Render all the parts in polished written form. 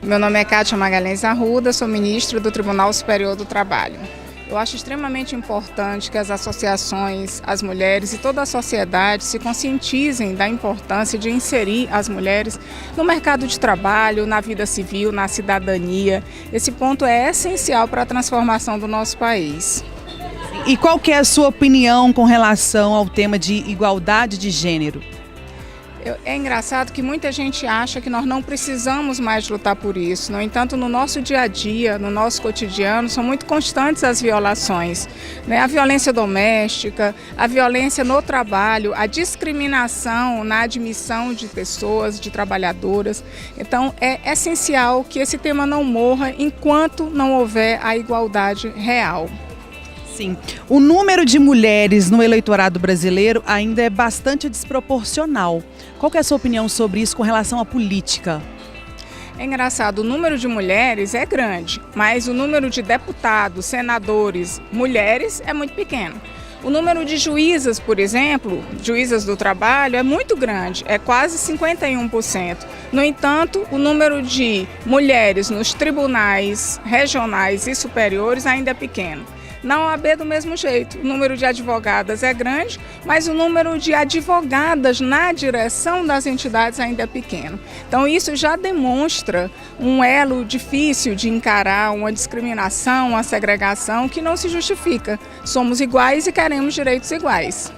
Meu nome é Kátia Magalhães Arruda, sou ministra do Tribunal Superior do Trabalho. Eu acho extremamente importante que as associações, as mulheres e toda a sociedade se conscientizem da importância de inserir as mulheres no mercado de trabalho, na vida civil, na cidadania. Esse ponto é essencial para a transformação do nosso país. E qual que é a sua opinião com relação ao tema de igualdade de gênero? É engraçado que muita gente acha que nós não precisamos mais lutar por isso. No entanto, no nosso dia a dia, no nosso cotidiano, são muito constantes as violações, né? A violência doméstica, a violência no trabalho, a discriminação na admissão de pessoas, de trabalhadoras. Então, é essencial que esse tema não morra enquanto não houver a igualdade real. Sim, o número de mulheres no eleitorado brasileiro ainda é bastante desproporcional. Qual que é a sua opinião sobre isso com relação à política? É engraçado, o número de mulheres é grande, mas o número de deputados, senadores, mulheres é muito pequeno. O número de juízas, por exemplo, juízas do trabalho, é muito grande, é quase 51%. No entanto, o número de mulheres nos tribunais regionais e superiores ainda é pequeno. Na OAB, do mesmo jeito, o número de advogadas é grande, mas o número de advogadas na direção das entidades ainda é pequeno. Então, isso já demonstra um elo difícil de encarar, uma discriminação, uma segregação que não se justifica. Somos iguais e queremos direitos iguais.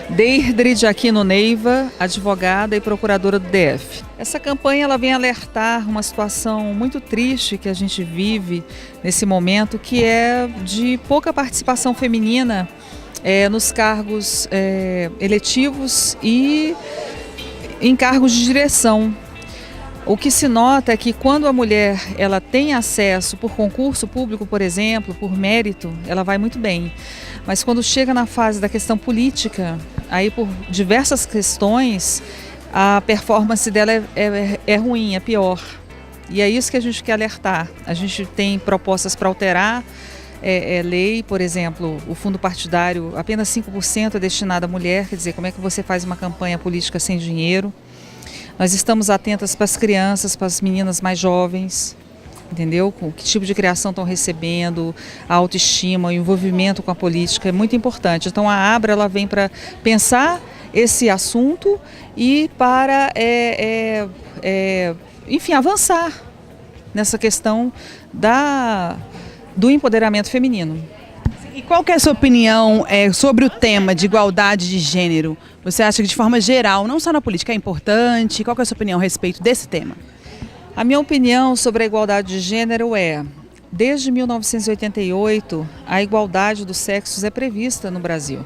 Deirdre Aquino Neiva, advogada e procuradora do DF. Essa campanha ela vem alertar uma situação muito triste que a gente vive nesse momento, que é de pouca participação feminina nos cargos eletivos e em cargos de direção. O que se nota é que quando a mulher ela tem acesso por concurso público, por exemplo, por mérito, ela vai muito bem. Mas quando chega na fase da questão política, aí por diversas questões, a performance dela é ruim, é pior. E é isso que a gente quer alertar. A gente tem propostas para alterar lei, por exemplo, o fundo partidário, apenas 5% é destinado à mulher, quer dizer, como é que você faz uma campanha política sem dinheiro? Nós estamos atentas para as crianças, para as meninas mais jovens, entendeu? Com que tipo de criação estão recebendo, a autoestima, o envolvimento com a política é muito importante. Então a Abra ela vem para pensar esse assunto e para, enfim, avançar nessa questão do empoderamento feminino. E qual que é a sua opinião sobre o tema de igualdade de gênero? Você acha que de forma geral, não só na política, é importante? Qual que é a sua opinião a respeito desse tema? A minha opinião sobre a igualdade de gênero desde 1988, a igualdade dos sexos é prevista no Brasil.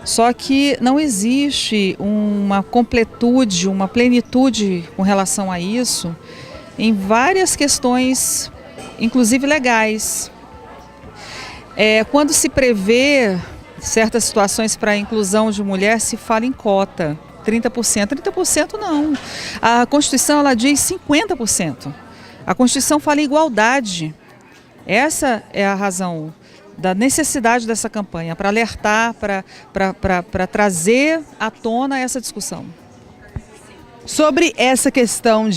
Só que não existe uma completude, uma plenitude com relação a isso em várias questões, inclusive legais. Quando se prevê certas situações para a inclusão de mulher, se fala em cota, 30%. 30% não. A Constituição ela diz 50%. A Constituição fala em igualdade. Essa é a razão da necessidade dessa campanha, para alertar, para trazer à tona essa discussão. Sobre essa questão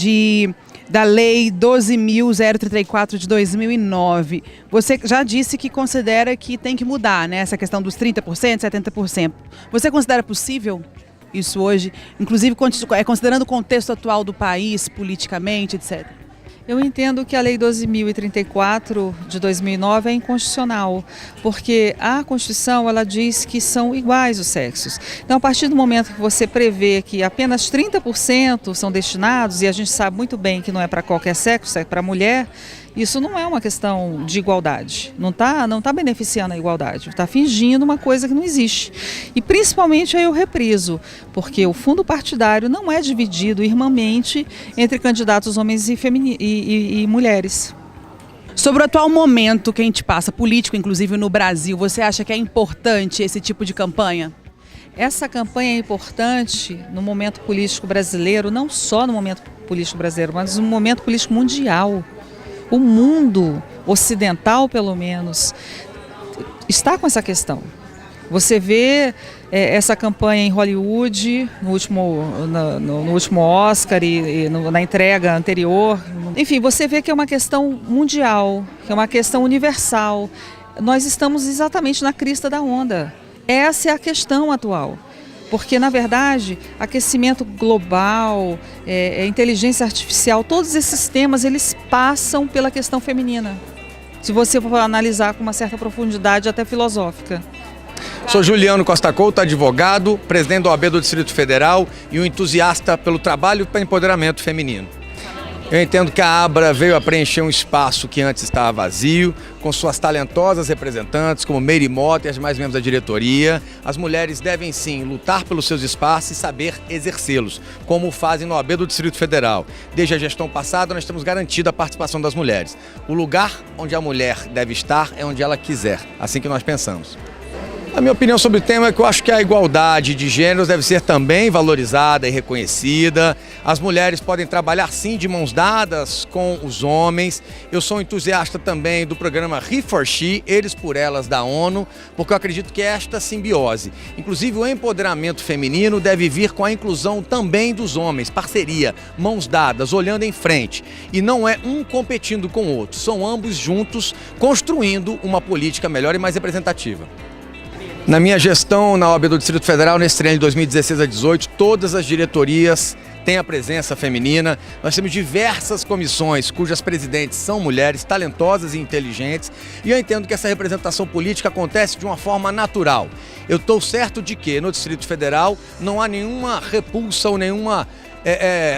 da Lei 12.034 de 2009, você já disse que considera que tem que mudar, né? Essa questão dos 30%, 70%. Você considera possível isso hoje, inclusive considerando o contexto atual do país, politicamente, etc.? Eu entendo que a Lei 12.034 de 2009 é inconstitucional, porque a Constituição ela diz que são iguais os sexos. Então, a partir do momento que você prevê que apenas 30% são destinados, e a gente sabe muito bem que não é para qualquer sexo, é para mulher, isso não é uma questão de igualdade. Não tá beneficiando a igualdade, está fingindo uma coisa que não existe. E principalmente aí eu repriso, porque o fundo partidário não é dividido irmãmente entre candidatos homens e mulheres. Sobre o atual momento que a gente passa, político inclusive no Brasil, você acha que é importante esse tipo de campanha? Essa campanha é importante no momento político brasileiro, não só no momento político brasileiro, mas no momento político mundial. O mundo ocidental, pelo menos, está com essa questão. Você vê essa campanha em Hollywood, no último Oscar e na entrega anterior. Enfim, você vê que é uma questão mundial, que é uma questão universal. Nós estamos exatamente na crista da onda. Essa é a questão atual. Porque, na verdade, aquecimento global, inteligência artificial, todos esses temas, eles passam pela questão feminina. Se você for analisar com uma certa profundidade, até filosófica. Sou Juliano Costa Couto, advogado, presidente da OAB do Distrito Federal e um entusiasta pelo trabalho para empoderamento feminino. Eu entendo que a ABRA veio a preencher um espaço que antes estava vazio, com suas talentosas representantes, como Meire Mota e as demais membros da diretoria. As mulheres devem sim lutar pelos seus espaços e saber exercê-los, como fazem na OAB do Distrito Federal. Desde a gestão passada, nós temos garantido a participação das mulheres. O lugar onde a mulher deve estar é onde ela quiser, assim que nós pensamos. A minha opinião sobre o tema é que eu acho que a igualdade de gêneros deve ser também valorizada e reconhecida. As mulheres podem trabalhar sim de mãos dadas com os homens. Eu sou um entusiasta também do programa He4She, Eles por Elas da ONU, porque eu acredito que é esta simbiose. Inclusive o empoderamento feminino deve vir com a inclusão também dos homens, parceria, mãos dadas, olhando em frente. E não é um competindo com o outro, são ambos juntos construindo uma política melhor e mais representativa. Na minha gestão na OAB do Distrito Federal, nesse triênio de 2016 a 2018, todas as diretorias têm a presença feminina. Nós temos diversas comissões cujas presidentes são mulheres talentosas e inteligentes, e eu entendo que essa representação política acontece de uma forma natural. Eu estou certo de que no Distrito Federal não há nenhuma repulsa ou nenhuma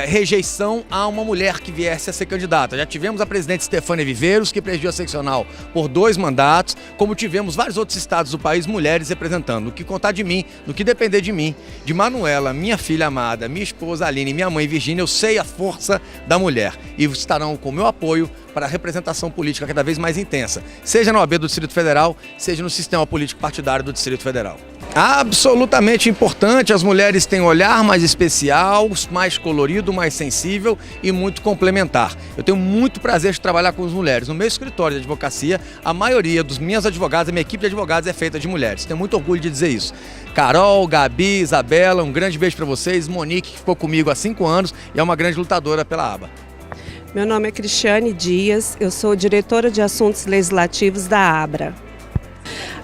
rejeição a uma mulher que viesse a ser candidata. Já tivemos a presidente Stefânia Viveiros, que presidiu a seccional por 2 mandatos, como tivemos vários outros estados do país, mulheres representando. No que contar de mim, no que depender de mim, de Manuela, minha filha amada, minha esposa Aline, minha mãe Virgínia, eu sei a força da mulher e estarão com o meu apoio para a representação política cada vez mais intensa, seja na OAB do Distrito Federal, seja no sistema político partidário do Distrito Federal. Absolutamente importante, as mulheres têm um olhar mais especial, mais colorido, mais sensível e muito complementar. Eu tenho muito prazer de trabalhar com as mulheres. No meu escritório de advocacia, a maioria dos minhas advogadas, a minha equipe de advogados é feita de mulheres. Tenho muito orgulho de dizer isso. Carol, Gabi, Isabela, um grande beijo para vocês. Monique, que ficou comigo há 5 anos e é uma grande lutadora pela aba. Meu nome é Cristiane Dias, eu sou diretora de assuntos legislativos da ABRA.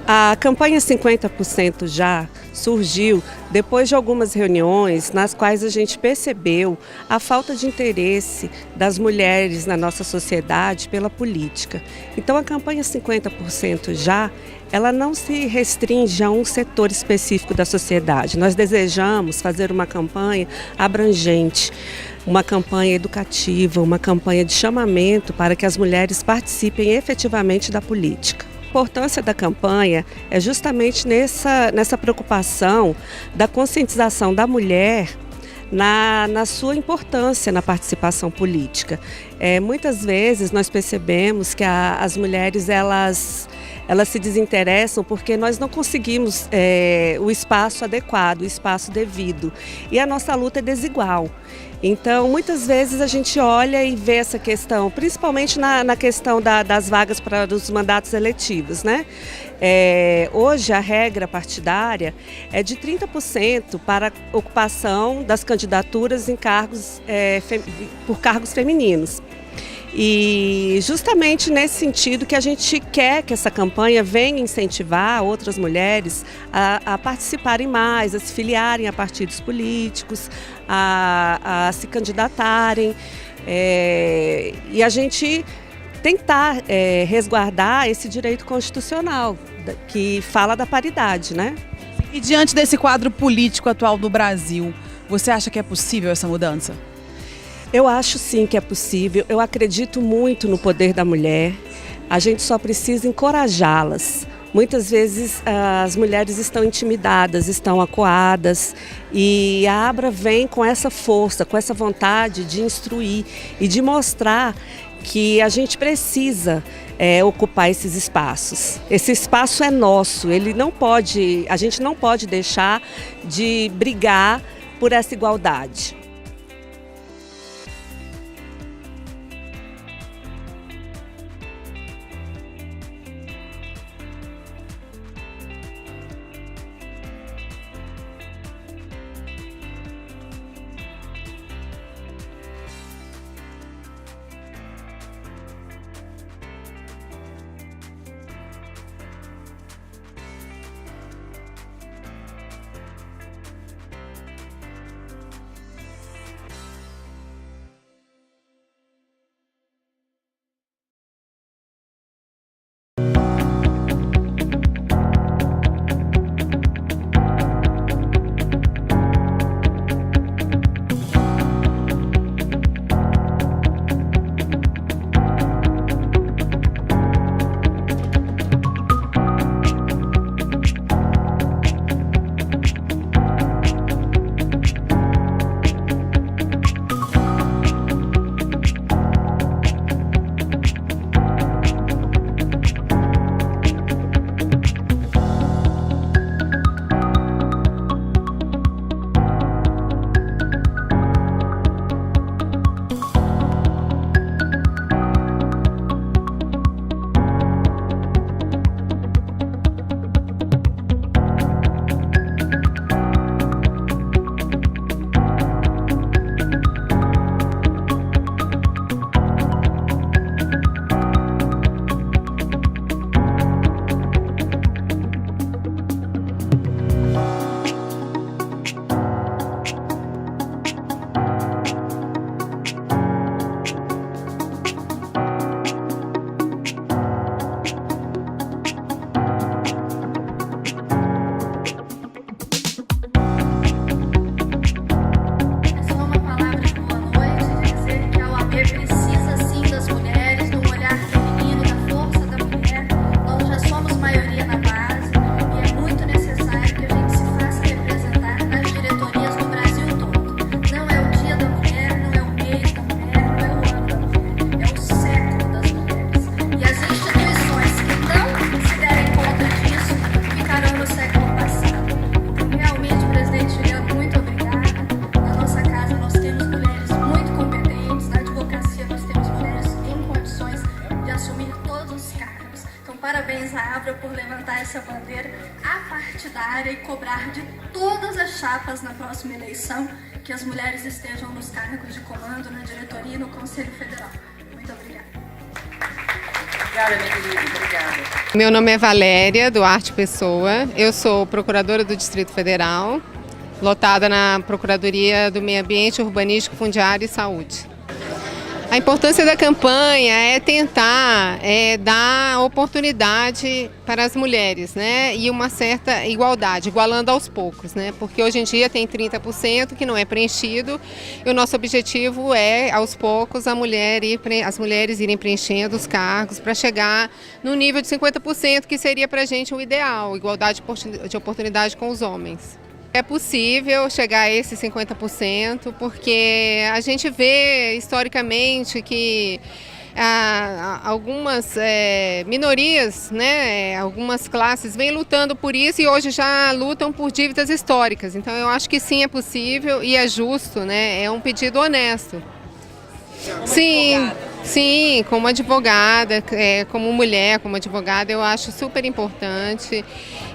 A campanha 50% já surgiu depois de algumas reuniões nas quais a gente percebeu a falta de interesse das mulheres na nossa sociedade pela política. Então a campanha 50% já, ela não se restringe a um setor específico da sociedade. Nós desejamos fazer uma campanha abrangente, uma campanha educativa, uma campanha de chamamento para que as mulheres participem efetivamente da política. A importância da campanha é justamente nessa preocupação da conscientização da mulher na sua importância na participação política. Muitas vezes nós percebemos que as mulheres elas se desinteressam porque nós não conseguimos o espaço adequado, o espaço devido. E a nossa luta é desigual. Então, muitas vezes a gente olha e vê essa questão, principalmente na questão das vagas para os mandatos eletivos, né? Hoje a regra partidária é de 30% para ocupação das candidaturas em cargos, por cargos femininos. E justamente nesse sentido que a gente quer que essa campanha venha incentivar outras mulheres a participarem mais, a se filiarem a partidos políticos, a se candidatarem e a gente tentar resguardar esse direito constitucional que fala da paridade, né? E diante desse quadro político atual do Brasil, você acha que é possível essa mudança? Eu acho sim que é possível, eu acredito muito no poder da mulher, a gente só precisa encorajá-las. Muitas vezes as mulheres estão intimidadas, estão acuadas e a ABRA vem com essa força, com essa vontade de instruir e de mostrar que a gente precisa ocupar esses espaços. Esse espaço é nosso, a gente não pode deixar de brigar por essa igualdade. levantar essa bandeira apartidária e cobrar de todas as chapas na próxima eleição que as mulheres estejam nos cargos de comando, na diretoria e no Conselho Federal. Muito obrigada. Obrigada, minha querida. Obrigada. Meu nome é Valéria Duarte Pessoa, eu sou procuradora do Distrito Federal, lotada na Procuradoria do Meio Ambiente, Urbanístico, Fundiário e Saúde. A importância da campanha é tentar dar oportunidade para as mulheres, né? E uma certa igualdade, igualando aos poucos, né? Porque hoje em dia tem 30% que não é preenchido e o nosso objetivo é, aos poucos, as mulheres irem preenchendo os cargos para chegar no nível de 50%, que seria para a gente o ideal, igualdade de oportunidade com os homens. É possível chegar a esse 50%, porque a gente vê historicamente que algumas minorias, né, algumas classes vêm lutando por isso e hoje já lutam por dívidas históricas. Então eu acho que sim, é possível e é justo, né, é um pedido honesto. Sim, como advogada, como mulher, como advogada, eu acho super importante.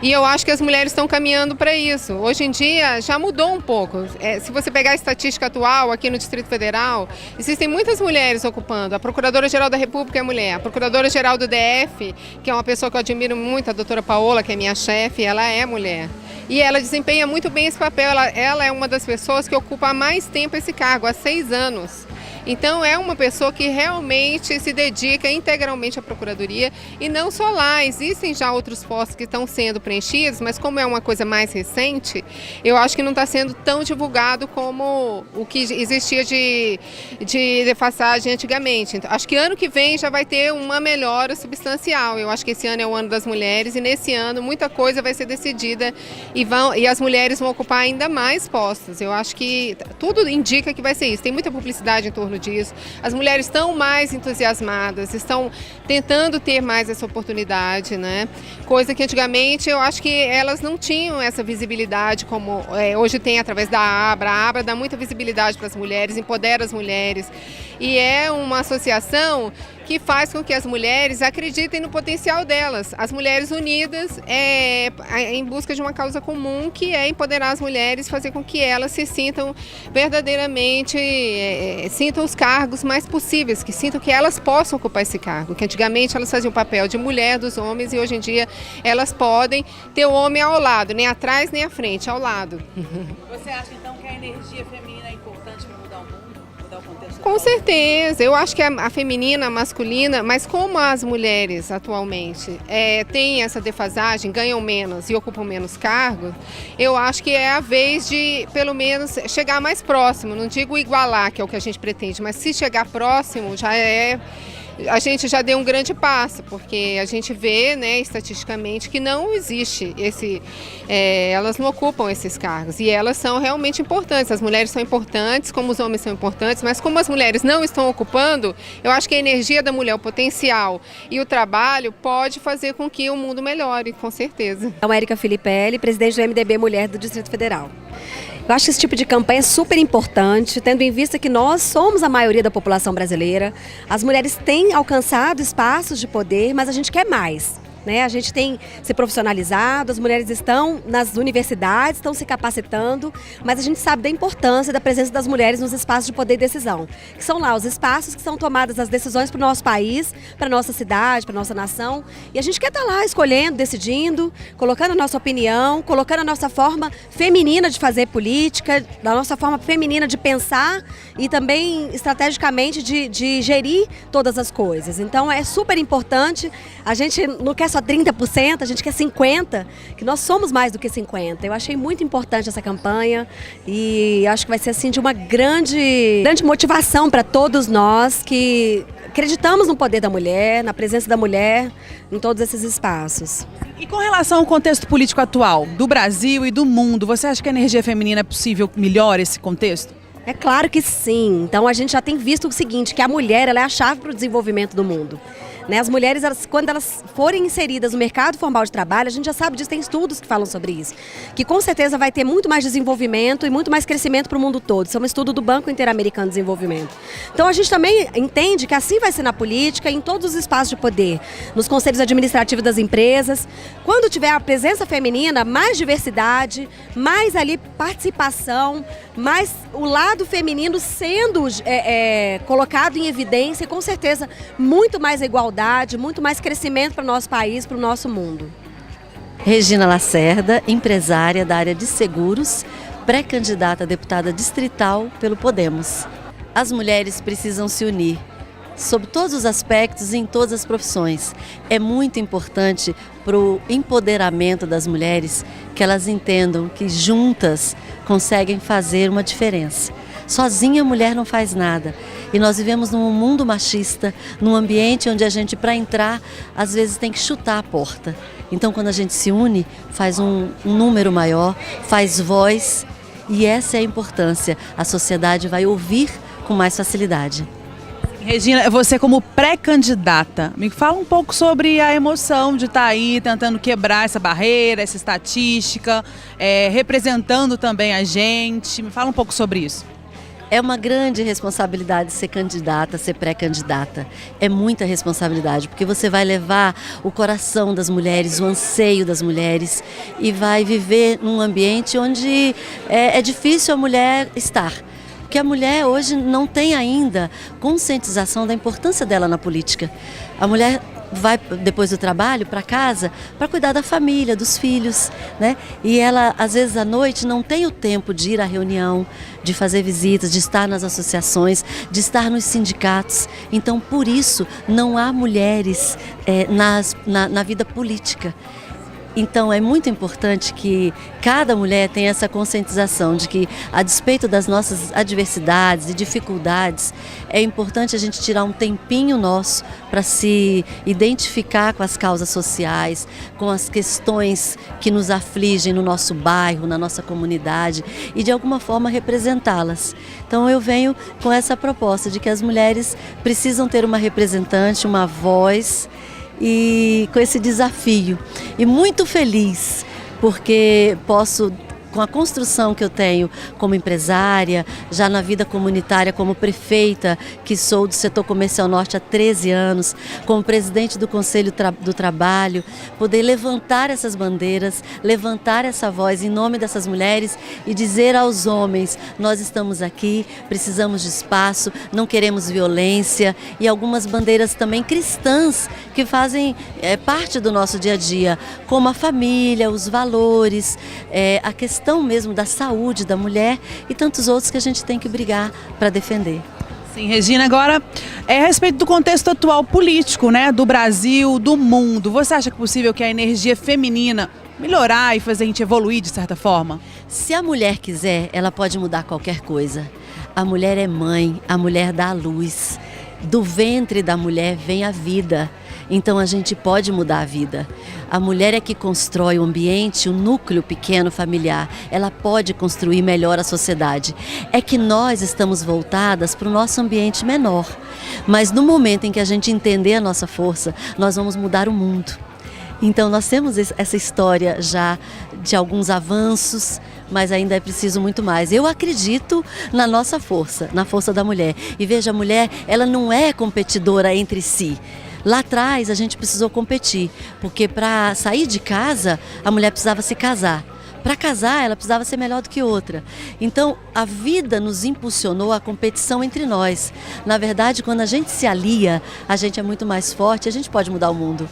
E eu acho que as mulheres estão caminhando para isso. Hoje em dia já mudou um pouco. Se você pegar a estatística atual aqui no Distrito Federal, existem muitas mulheres ocupando. A Procuradora-Geral da República é mulher. A Procuradora-Geral do DF, que é uma pessoa que eu admiro muito, a doutora Paola, que é minha chefe, ela é mulher. E ela desempenha muito bem esse papel. Ela é uma das pessoas que ocupa há mais tempo esse cargo, há 6 anos. Então é uma pessoa que realmente se dedica integralmente à Procuradoria e não só lá, existem já outros postos que estão sendo preenchidos, mas como é uma coisa mais recente, eu acho que não está sendo tão divulgado como o que existia de defasagem antigamente. Então, acho que ano que vem já vai ter uma melhora substancial. Eu acho que esse ano é o ano das mulheres e nesse ano muita coisa vai ser decidida e as mulheres vão ocupar ainda mais postos. Eu acho que tudo indica que vai ser isso. Tem muita publicidade em torno disso. As mulheres estão mais entusiasmadas, estão tentando ter mais essa oportunidade, né? Coisa que antigamente eu acho que elas não tinham essa visibilidade como hoje tem através da Abra. A Abra dá muita visibilidade para as mulheres, empodera as mulheres e é uma associação que faz com que as mulheres acreditem no potencial delas. As mulheres unidas em busca de uma causa comum, que é empoderar as mulheres, fazer com que elas se sintam verdadeiramente, sintam os cargos mais possíveis, que sintam que elas possam ocupar esse cargo, que antigamente elas faziam o papel de mulher dos homens e hoje em dia elas podem ter o homem ao lado, nem atrás nem à frente, ao lado. Você acha então que a energia feminina é importante para mudar o mundo? Com certeza, eu acho que a feminina, a masculina, mas como as mulheres atualmente têm essa defasagem, ganham menos e ocupam menos cargos, eu acho que é a vez de, pelo menos, chegar mais próximo, não digo igualar, que é o que a gente pretende, mas se chegar próximo, a gente já deu um grande passo, porque a gente vê, né, estatisticamente que não existe elas não ocupam esses cargos e elas são realmente importantes. As mulheres são importantes, como os homens são importantes, mas como as mulheres não estão ocupando, eu acho que a energia da mulher, o potencial e o trabalho pode fazer com que o mundo melhore, com certeza. Eu sou Érica Filipelli, presidente do MDB Mulher do Distrito Federal. Eu acho que esse tipo de campanha é super importante, tendo em vista que nós somos a maioria da população brasileira. As mulheres têm alcançado espaços de poder, mas a gente quer mais. A gente tem se profissionalizado, as mulheres estão nas universidades, estão se capacitando, mas a gente sabe da importância da presença das mulheres nos espaços de poder e decisão, que são lá os espaços que são tomadas as decisões para o nosso país, para a nossa cidade, para a nossa nação, e a gente quer estar lá escolhendo, decidindo, colocando a nossa opinião, colocando a nossa forma feminina de fazer política, da nossa forma feminina de pensar e também estrategicamente de gerir todas as coisas. Então é super importante, a gente não quer só 30%, a gente quer 50%, que nós somos mais do que 50%. Eu achei muito importante essa campanha e acho que vai ser assim de uma grande motivação para todos nós que acreditamos no poder da mulher, na presença da mulher em todos esses espaços. E com relação ao contexto político atual do Brasil e do mundo, você acha que a energia feminina é possível melhorar esse contexto? É claro que sim. Então a gente já tem visto o seguinte, que a mulher ela é a chave para o desenvolvimento do mundo. Né? As mulheres, quando elas forem inseridas no mercado formal de trabalho, a gente já sabe disso, tem estudos que falam sobre isso, que com certeza vai ter muito mais desenvolvimento e muito mais crescimento para o mundo todo. Isso é um estudo do Banco Interamericano de Desenvolvimento. Então a gente também entende que assim vai ser na política, em todos os espaços de poder, nos conselhos administrativos das empresas. Quando tiver a presença feminina, mais diversidade, mais ali participação, mais o lado feminino sendo colocado em evidência e com certeza muito mais igualdade, muito mais crescimento para o nosso país, para o nosso mundo. Regina Lacerda, empresária da área de seguros, pré-candidata a deputada distrital pelo Podemos. As mulheres precisam se unir sob todos os aspectos e em todas as profissões. É muito importante para o empoderamento das mulheres que elas entendam que juntas conseguem fazer uma diferença. Sozinha a mulher não faz nada. E nós vivemos num mundo machista, num ambiente onde a gente, para entrar, às vezes tem que chutar a porta. Então, quando a gente se une, faz um número maior, faz voz, e essa é a importância. A sociedade vai ouvir com mais facilidade. Regina, você como pré-candidata, me fala um pouco sobre a emoção de estar aí tentando quebrar essa barreira, essa estatística, representando também a gente. Me fala um pouco sobre isso. É uma grande responsabilidade ser candidata, ser pré-candidata. É muita responsabilidade, porque você vai levar o coração das mulheres, o anseio das mulheres e vai viver num ambiente onde é difícil a mulher estar. Porque a mulher hoje não tem ainda conscientização da importância dela na política. A mulher vai depois do trabalho para casa para cuidar da família, dos filhos, né? E ela às vezes à noite não tem o tempo de ir à reunião, de fazer visitas, de estar nas associações, de estar nos sindicatos. Então por isso não há mulheres na vida política. Então é muito importante que cada mulher tenha essa conscientização de que, a despeito das nossas adversidades e dificuldades, é importante a gente tirar um tempinho nosso para se identificar com as causas sociais, com as questões que nos afligem no nosso bairro, na nossa comunidade e de alguma forma representá-las. Então eu venho com essa proposta de que as mulheres precisam ter uma representante, uma voz, e com esse desafio. E muito feliz, porque posso, com a construção que eu tenho como empresária, já na vida comunitária como prefeita, que sou do setor comercial norte há 13 anos, como presidente do Conselho do Trabalho, poder levantar essas bandeiras, levantar essa voz em nome dessas mulheres e dizer aos homens, nós estamos aqui, precisamos de espaço, não queremos violência, e algumas bandeiras também cristãs que fazem parte do nosso dia a dia, como a família, os valores, a questão mesmo da saúde da mulher e tantos outros que a gente tem que brigar para defender. Sim, Regina, agora a respeito do contexto atual político, né, do Brasil, do mundo, você acha que é possível que a energia feminina melhorar e fazer a gente evoluir de certa forma? Se a mulher quiser, ela pode mudar qualquer coisa. A mulher é mãe, a mulher dá a luz. Do ventre da mulher vem a vida. Então a gente pode mudar a vida. A mulher é que constrói o ambiente, o núcleo pequeno familiar. Ela pode construir melhor a sociedade. É que nós estamos voltadas para o nosso ambiente menor. Mas no momento em que a gente entender a nossa força, nós vamos mudar o mundo. Então nós temos essa história já de alguns avanços, mas ainda é preciso muito mais. Eu acredito na nossa força, na força da mulher. E veja, a mulher, ela não é competidora entre si. Lá atrás a gente precisou competir, porque para sair de casa a mulher precisava se casar. Para casar ela precisava ser melhor do que outra. Então a vida nos impulsionou a competição entre nós. Na verdade, quando a gente se alia, a gente é muito mais forte, a gente pode mudar o mundo.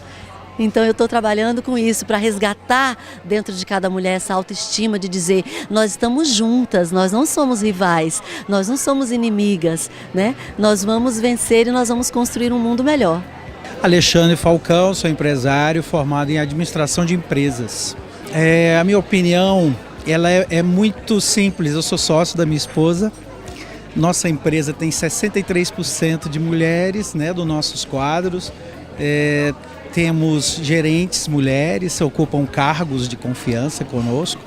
Então eu estou trabalhando com isso, para resgatar dentro de cada mulher essa autoestima de dizer, nós estamos juntas, nós não somos rivais, nós não somos inimigas, né? Nós vamos vencer e nós vamos construir um mundo melhor. Alexandre Falcão, sou empresário formado em administração de empresas. A minha opinião, ela é muito simples, eu sou sócio da minha esposa. Nossa empresa tem 63% de mulheres, né, dos nossos quadros. Temos gerentes mulheres, ocupam cargos de confiança conosco,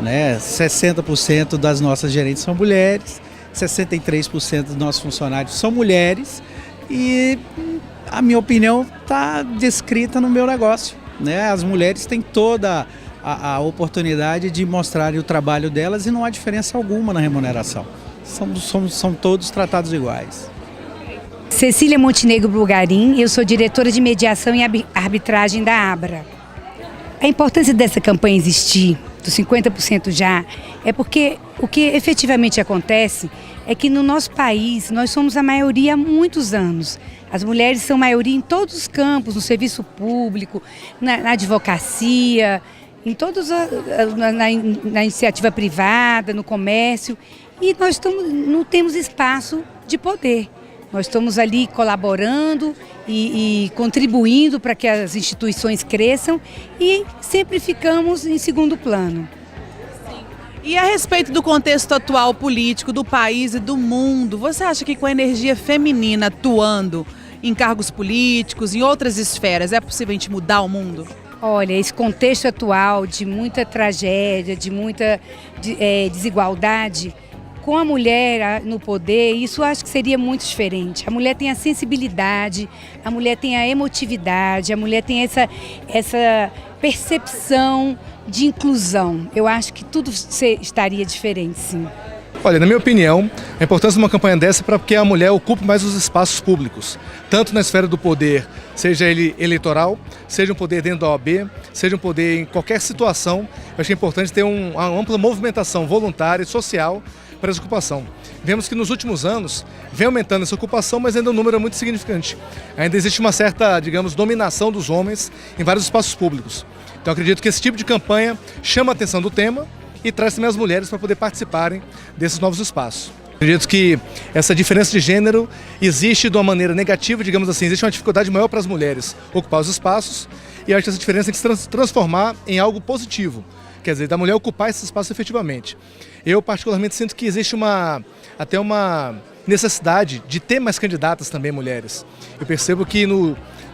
né? 60% das nossas gerentes são mulheres, 63% dos nossos funcionários são mulheres e A minha opinião está descrita no meu negócio, né? As mulheres têm toda a oportunidade de mostrarem o trabalho delas e não há diferença alguma na remuneração. São todos tratados iguais. Cecília Montenegro Bulgarim, eu sou diretora de mediação e arbitragem da Abra. A importância dessa campanha existir, dos 50% já, é porque o que efetivamente acontece é que no nosso país nós somos a maioria há muitos anos. As mulheres são maioria em todos os campos, no serviço público, na advocacia, em todos na iniciativa privada, no comércio, e nós não temos espaço de poder. Nós estamos ali colaborando e contribuindo para que as instituições cresçam e sempre ficamos em segundo plano. E a respeito do contexto atual político do país e do mundo, você acha que com a energia feminina atuando em cargos políticos, em outras esferas, é possível a gente mudar o mundo? Olha, esse contexto atual de muita tragédia, de muita desigualdade, com a mulher no poder, isso eu acho que seria muito diferente. A mulher tem a sensibilidade, a mulher tem a emotividade, a mulher tem essa percepção de inclusão. Eu acho que tudo estaria diferente, sim. Olha, na minha opinião, a importância de uma campanha dessa é para que a mulher ocupe mais os espaços públicos, tanto na esfera do poder, seja ele eleitoral, seja um poder dentro da OAB, seja um poder em qualquer situação. Eu acho que é importante ter uma ampla movimentação voluntária e social para essa ocupação. Vemos que nos últimos anos vem aumentando essa ocupação, mas ainda o número é muito significante. Ainda existe uma certa, digamos, dominação dos homens em vários espaços públicos. Então acredito que esse tipo de campanha chama a atenção do tema e traz também as mulheres para poder participarem desses novos espaços. Acredito que essa diferença de gênero existe de uma maneira negativa, digamos assim, existe uma dificuldade maior para as mulheres ocupar os espaços e acho que essa diferença tem que se transformar em algo positivo, quer dizer, da mulher ocupar esse espaço efetivamente. Eu particularmente sinto que existe até uma necessidade de ter mais candidatas também mulheres. Eu percebo que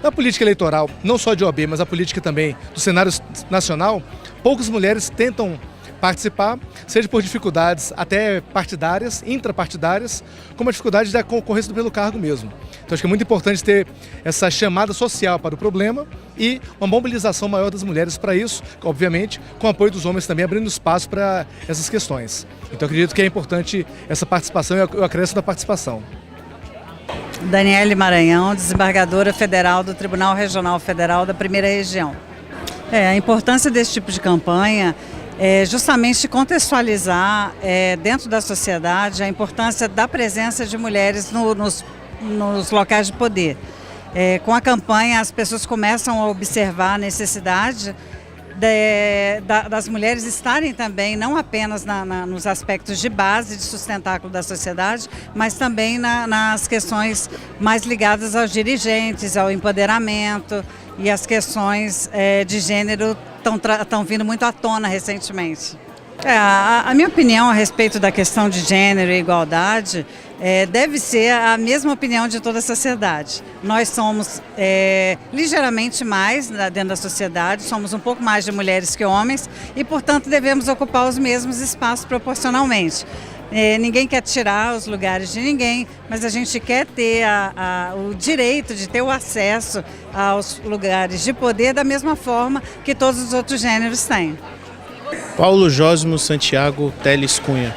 na política eleitoral, não só de OAB, mas a política também do cenário nacional, poucas mulheres tentam participar, seja por dificuldades até partidárias, intrapartidárias, como a dificuldade da concorrência pelo cargo mesmo. Então acho que é muito importante ter essa chamada social para o problema e uma mobilização maior das mulheres para isso, obviamente, com o apoio dos homens também, abrindo espaço para essas questões. Então acredito que é importante essa participação e o acréscimo da participação. Daniele Maranhão, desembargadora federal do Tribunal Regional Federal da Primeira Região. A importância desse tipo de campanha é justamente contextualizar dentro da sociedade a importância da presença de mulheres nos locais de poder. Com a campanha, as pessoas começam a observar a necessidade das mulheres estarem também, não apenas nos aspectos de base, de sustentáculo da sociedade, mas também nas questões mais ligadas aos dirigentes, ao empoderamento, e as questões de gênero estão vindo muito à tona recentemente. A minha opinião a respeito da questão de gênero e igualdade deve ser a mesma opinião de toda a sociedade. Nós somos ligeiramente mais dentro da sociedade, somos um pouco mais de mulheres que homens e, portanto, devemos ocupar os mesmos espaços proporcionalmente. Ninguém quer tirar os lugares de ninguém, mas a gente quer ter o direito de ter o acesso aos lugares de poder da mesma forma que todos os outros gêneros têm. Paulo Jósimo Santiago Teles Cunha,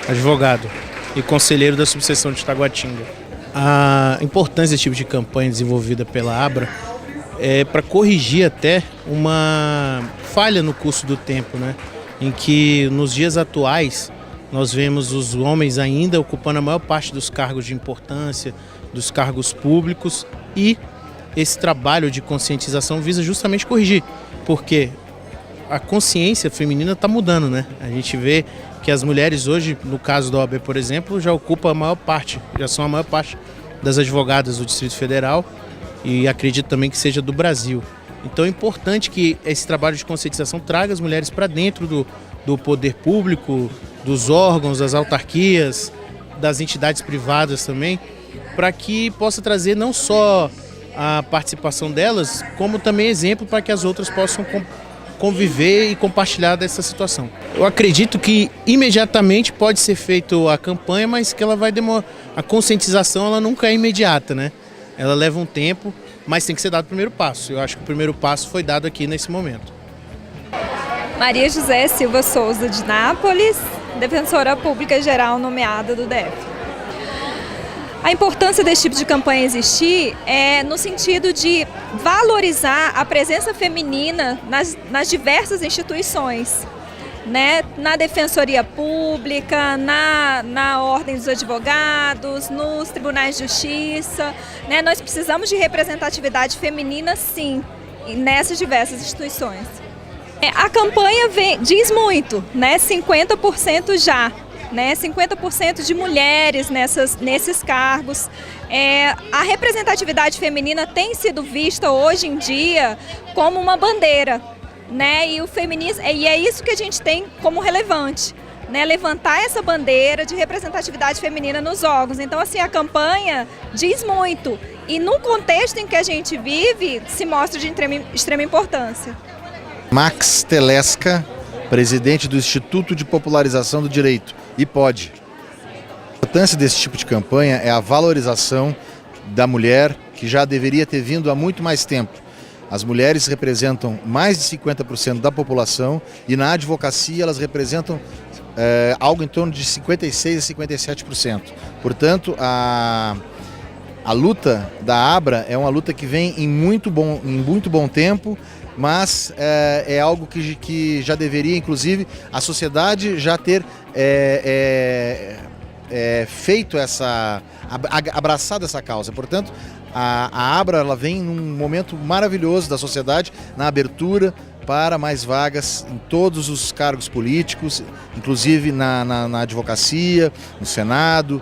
advogado e conselheiro da subseção de Taguatinga. A importância desse tipo de campanha desenvolvida pela Abra é para corrigir até uma falha no curso do tempo, né? Em que nos dias atuais nós vemos os homens ainda ocupando a maior parte dos cargos de importância, dos cargos públicos, e esse trabalho de conscientização visa justamente corrigir, porque a consciência feminina está mudando, né? A gente vê que as mulheres hoje, no caso da OAB, por exemplo, já ocupam a maior parte, já são a maior parte das advogadas do Distrito Federal e acredito também que seja do Brasil. Então é importante que esse trabalho de conscientização traga as mulheres para dentro do poder público, dos órgãos, das autarquias, das entidades privadas também, para que possa trazer não só a participação delas, como também exemplo para que as outras possam conviver e compartilhar dessa situação. Eu acredito que imediatamente pode ser feita a campanha, mas que ela vai demorar. A conscientização ela nunca é imediata, né? ela leva um tempo, mas tem que ser dado o primeiro passo. Eu acho que o primeiro passo foi dado aqui nesse momento. Maria José Silva Souza de Nápoles, defensora pública geral nomeada do DF. A importância desse tipo de campanha existir é no sentido de valorizar a presença feminina nas diversas instituições, né? Na Defensoria Pública, na Ordem dos Advogados, nos Tribunais de Justiça, né? Nós precisamos de representatividade feminina, sim, nessas diversas instituições. A campanha diz muito, né? 50% já. Né, 50% de mulheres nesses cargos. A representatividade feminina tem sido vista hoje em dia como uma bandeira, né, e o feminismo, e é isso que a gente tem como relevante, né, levantar essa bandeira de representatividade feminina nos órgãos. Então, assim, a campanha diz muito e no contexto em que a gente vive se mostra de extrema importância. Max Telesca, presidente do Instituto de Popularização do Direito, IPOD. A importância desse tipo de campanha é a valorização da mulher, que já deveria ter vindo há muito mais tempo. As mulheres representam mais de 50% da população e na advocacia elas representam algo em torno de 56% a 57%. Portanto, a luta da ABRA é uma luta que vem em muito bom tempo, mas é algo que já deveria, inclusive, a sociedade já ter feito abraçado essa causa. Portanto, a ABRA ela vem num momento maravilhoso da sociedade, na abertura para mais vagas em todos os cargos políticos, inclusive na advocacia, no Senado,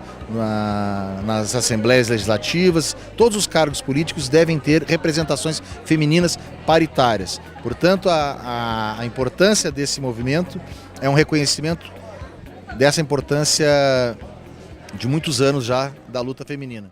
nas assembleias legislativas. Todos os cargos políticos devem ter representações femininas paritárias. Portanto, a importância desse movimento é um reconhecimento dessa importância de muitos anos já da luta feminina.